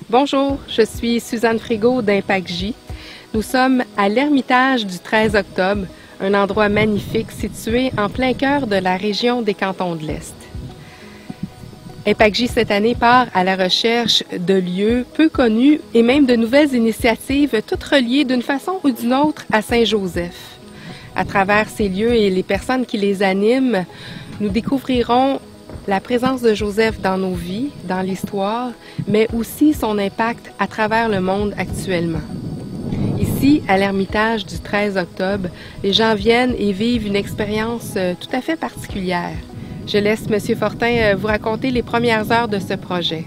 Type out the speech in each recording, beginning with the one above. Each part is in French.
Bonjour, je suis Suzanne Frigo d'Impact J. Nous sommes à l'Ermitage du 13 octobre, un endroit magnifique situé en plein cœur de la région des Cantons de l'Est. Impact J cette année part à la recherche de lieux peu connus et même de nouvelles initiatives, toutes reliées d'une façon ou d'une autre à Saint-Joseph. À travers ces lieux et les personnes qui les animent, nous découvrirons la présence de Joseph dans nos vies, dans l'histoire, mais aussi son impact à travers le monde actuellement. Ici, à l'Ermitage du 13 octobre, les gens viennent et vivent une expérience tout à fait particulière. Je laisse M. Fortin vous raconter les premières heures de ce projet.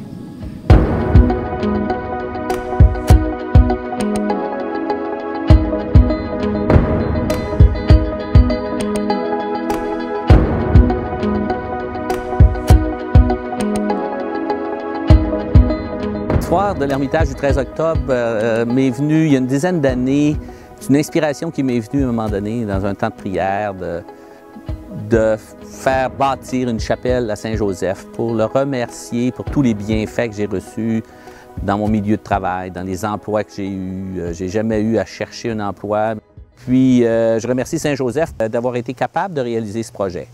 L'histoire de l'Ermitage du 13 octobre m'est venue il y a une dizaine d'années. C'est une inspiration qui m'est venue à un moment donné, dans un temps de prière, de faire bâtir une chapelle à Saint-Joseph pour le remercier pour tous les bienfaits que j'ai reçus dans mon milieu de travail, dans les emplois que j'ai eus. J'ai jamais eu à chercher un emploi. Puis, je remercie Saint-Joseph d'avoir été capable de réaliser ce projet.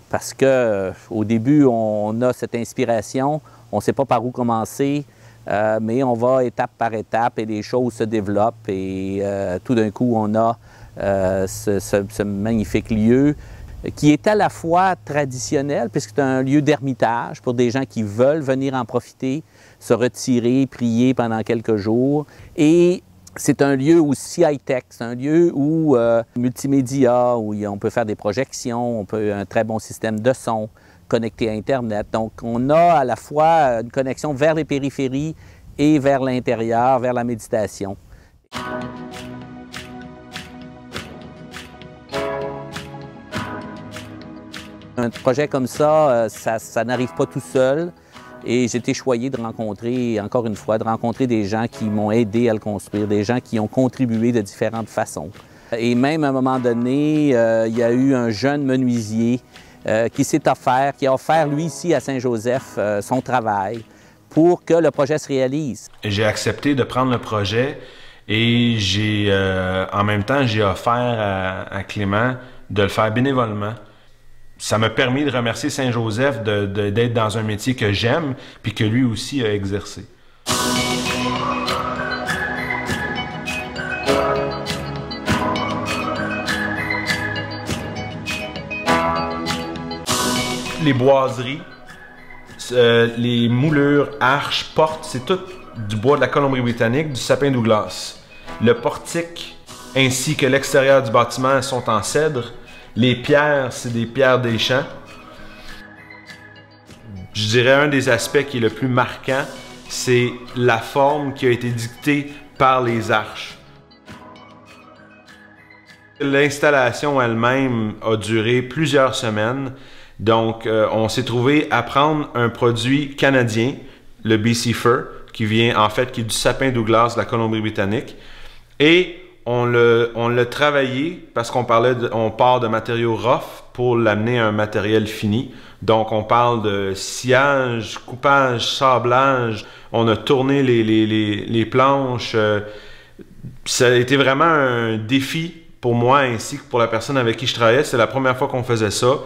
Parce qu'au début, on a cette inspiration, on ne sait pas par où commencer, mais on va étape par étape et les choses se développent et tout d'un coup, on a ce magnifique lieu qui est à la fois traditionnel, puisque c'est un lieu d'ermitage pour des gens qui veulent venir en profiter, se retirer, prier pendant quelques jours. Et c'est un lieu aussi high-tech, c'est un lieu où multimédia, où on peut faire des projections, on peut un très bon système de son, connecté à Internet. Donc, on a à la fois une connexion vers les périphéries et vers l'intérieur, vers la méditation. Un projet comme ça, ça n'arrive pas tout seul. Et j'ai été choyé de rencontrer, encore une fois, de rencontrer des gens qui m'ont aidé à le construire, des gens qui ont contribué de différentes façons. Et même à un moment donné, il y a eu un jeune menuisier qui s'est offert, qui a offert lui ici à Saint-Joseph son travail pour que le projet se réalise. J'ai accepté de prendre le projet et en même temps, j'ai offert à Clément de le faire bénévolement. Ça m'a permis de remercier Saint-Joseph d'être dans un métier que j'aime puis que lui aussi a exercé. Les boiseries, les moulures, arches, portes, c'est tout du bois de la Colombie-Britannique, du sapin Douglas. Le portique ainsi que l'extérieur du bâtiment sont en cèdre. Les pierres, c'est des pierres des champs. Je dirais un des aspects qui est le plus marquant, c'est la forme qui a été dictée par les arches. L'installation elle-même a duré plusieurs semaines. Donc, on s'est trouvé à prendre un produit canadien, le BC Fir, qui vient en fait qui est du sapin Douglas de la Colombie-Britannique, et on l'a travaillé parce qu'on part de matériaux rough pour l'amener à un matériel fini. Donc, on parle de sciage, coupage, sablage. On a tourné les planches. Ça a été vraiment un défi pour moi ainsi que pour la personne avec qui je travaillais. C'est la première fois qu'on faisait ça.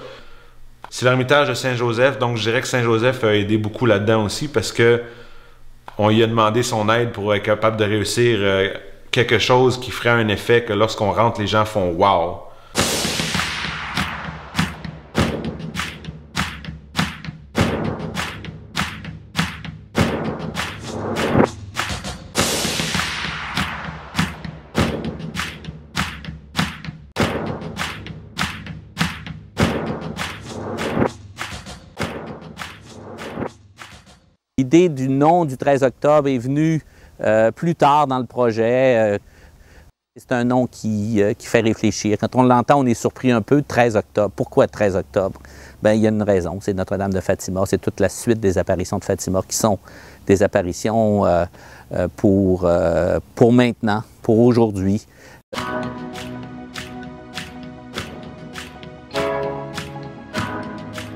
C'est l'Ermitage de Saint-Joseph, donc je dirais que Saint-Joseph a aidé beaucoup là-dedans aussi parce que on lui a demandé son aide pour être capable de réussir quelque chose qui ferait un effet que lorsqu'on rentre, les gens font « wow ». L'idée du nom du 13 octobre est venue plus tard dans le projet. C'est un nom qui fait réfléchir. Quand on l'entend, on est surpris un peu. 13 octobre. Pourquoi 13 octobre? Bien, il y a une raison. C'est Notre-Dame de Fatima. C'est toute la suite des apparitions de Fatima qui sont des apparitions pour maintenant, pour aujourd'hui.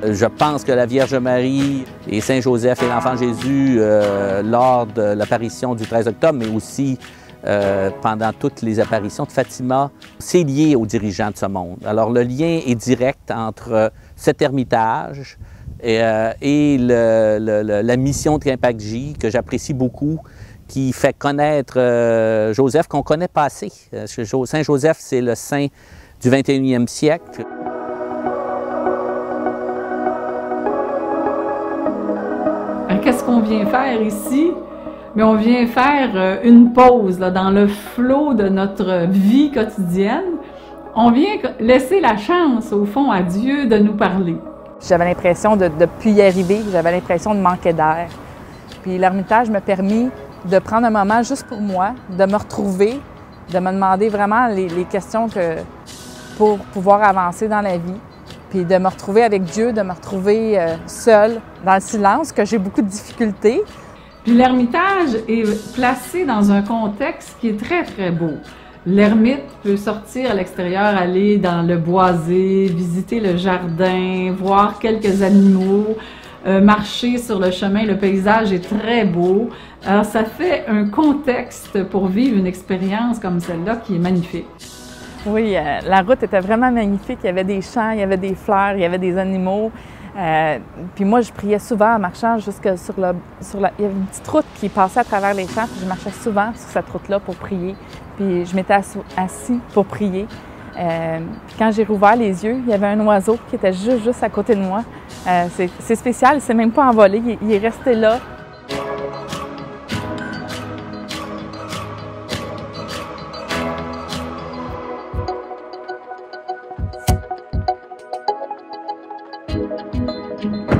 Je pense que la Vierge Marie et Saint Joseph et l'Enfant Jésus, lors de l'apparition du 13 octobre, mais aussi pendant toutes les apparitions de Fatima, c'est lié aux dirigeants de ce monde. Alors le lien est direct entre cet ermitage et la mission de Kimpagis, que j'apprécie beaucoup, qui fait connaître Joseph, qu'on connaît pas assez. Saint Joseph, c'est le saint du 21e siècle. Qu'est-ce qu'on vient faire ici? Mais on vient faire une pause là, dans le flot de notre vie quotidienne. On vient laisser la chance, au fond, à Dieu de nous parler. J'avais l'impression de ne plus y arriver, j'avais l'impression de manquer d'air. Puis l'Ermitage m'a permis de prendre un moment juste pour moi, de me retrouver, de me demander vraiment les questions pour pouvoir avancer dans la vie. Puis de me retrouver avec Dieu, de me retrouver seule, dans le silence, que j'ai beaucoup de difficultés. Puis l'Ermitage est placé dans un contexte qui est très, très beau. L'ermite peut sortir à l'extérieur, aller dans le boisé, visiter le jardin, voir quelques animaux, marcher sur le chemin. Le paysage est très beau. Alors ça fait un contexte pour vivre une expérience comme celle-là qui est magnifique. Oui, la route était vraiment magnifique. Il y avait des champs, il y avait des fleurs, il y avait des animaux. Puis moi, je priais souvent en marchant jusque sur la... Il y avait une petite route qui passait à travers les champs, puis je marchais souvent sur cette route-là pour prier. Puis je m'étais assis pour prier. Puis quand j'ai rouvert les yeux, il y avait un oiseau qui était juste à côté de moi. C'est spécial, il ne s'est même pas envolé, il est resté là.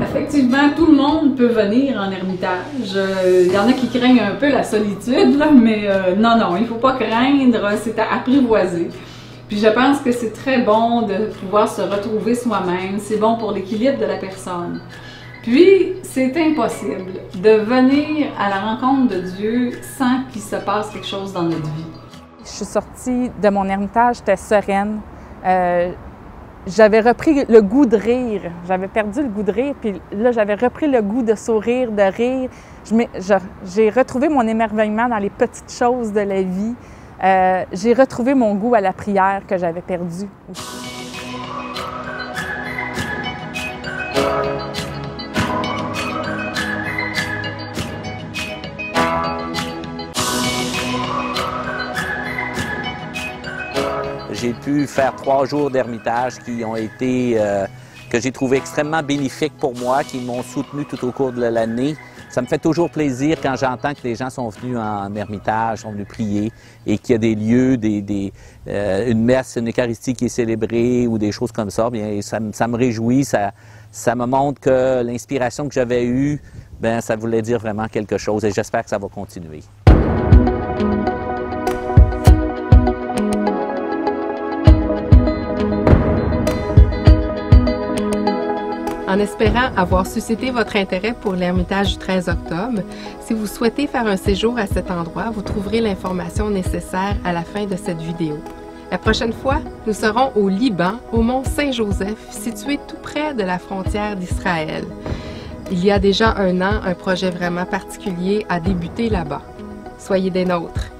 Effectivement, tout le monde peut venir en ermitage. Il y en a qui craignent un peu la solitude, là, mais non, il ne faut pas craindre, c'est à apprivoiser. Puis je pense que c'est très bon de pouvoir se retrouver soi-même, c'est bon pour l'équilibre de la personne. Puis, c'est impossible de venir à la rencontre de Dieu sans qu'il se passe quelque chose dans notre vie. Je suis sortie de mon ermitage, j'étais sereine. J'avais repris le goût de rire. J'avais perdu le goût de rire, puis là, j'avais repris le goût de sourire, de rire. J'ai retrouvé mon émerveillement dans les petites choses de la vie. J'ai retrouvé mon goût à la prière que j'avais perdu aussi. J'ai pu faire 3 jours d'ermitage qui ont été, que j'ai trouvé extrêmement bénéfiques pour moi, qui m'ont soutenu tout au cours de l'année. Ça me fait toujours plaisir quand j'entends que les gens sont venus en ermitage, sont venus prier et qu'il y a des lieux, une messe, une Eucharistie qui est célébrée ou des choses comme ça. Bien, ça me réjouit, ça me montre que l'inspiration que j'avais eue, bien, ça voulait dire vraiment quelque chose et j'espère que ça va continuer. En espérant avoir suscité votre intérêt pour l'Ermitage du 13 octobre, si vous souhaitez faire un séjour à cet endroit, vous trouverez l'information nécessaire à la fin de cette vidéo. La prochaine fois, nous serons au Liban, au mont Saint-Joseph, situé tout près de la frontière d'Israël. Il y a déjà 1 an, un projet vraiment particulier a débuté là-bas. Soyez des nôtres!